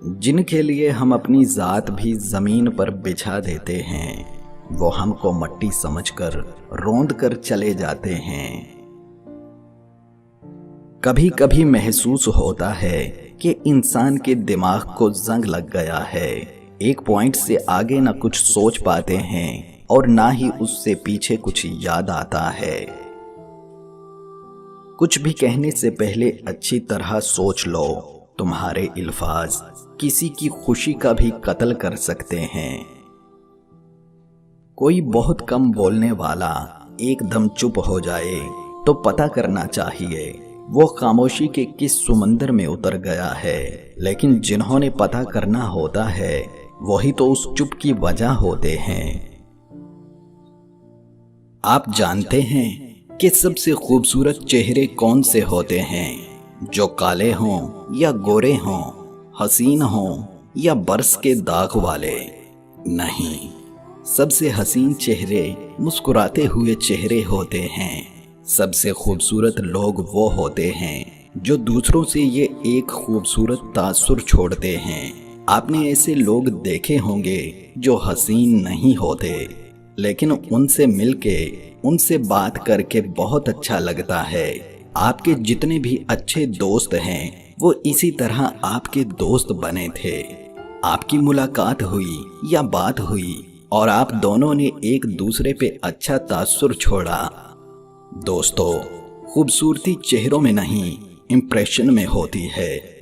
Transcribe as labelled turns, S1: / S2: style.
S1: जिनके लिए हम अपनी ज़ात भी ज़मीन पर बिछा देते हैं, वो हमको मट्टी समझकर रौंद कर चले जाते हैं। कभी कभी महसूस होता है कि इंसान के दिमाग को जंग लग गया है। एक पॉइंट से आगे ना कुछ सोच पाते हैं और ना ही उससे पीछे कुछ याद आता है। कुछ भी कहने से पहले अच्छी तरह सोच लो। तुम्हारे अल्फाज किसी की खुशी का भी कत्ल कर सकते हैं। कोई बहुत कम बोलने वाला एकदम चुप हो जाए तो पता करना चाहिए वो खामोशी के किस समंदर में उतर गया है। लेकिन जिन्होंने पता करना होता है वही तो उस चुप की वजह होते हैं। आप जानते हैं कि सबसे खूबसूरत चेहरे कौन से होते हैं? जो काले हों या गोरे हों, हसीन हों या बरस के दाग वाले? नहीं, सबसे हसीन चेहरे मुस्कुराते हुए चेहरे होते हैं। सबसे खूबसूरत लोग वो होते हैं जो दूसरों से ये एक खूबसूरत तासुर छोड़ते हैं। आपने ऐसे लोग देखे होंगे जो हसीन नहीं होते, लेकिन उनसे मिलके, उनसे बात करके बहुत अच्छा लगता है। आपके जितने भी अच्छे दोस्त हैं वो इसी तरह आपके दोस्त बने थे। आपकी मुलाकात हुई या बात हुई और आप दोनों ने एक दूसरे पे अच्छा तासुर छोड़ा। दोस्तों, खूबसूरती चेहरों में नहीं, इंप्रेशन में होती है।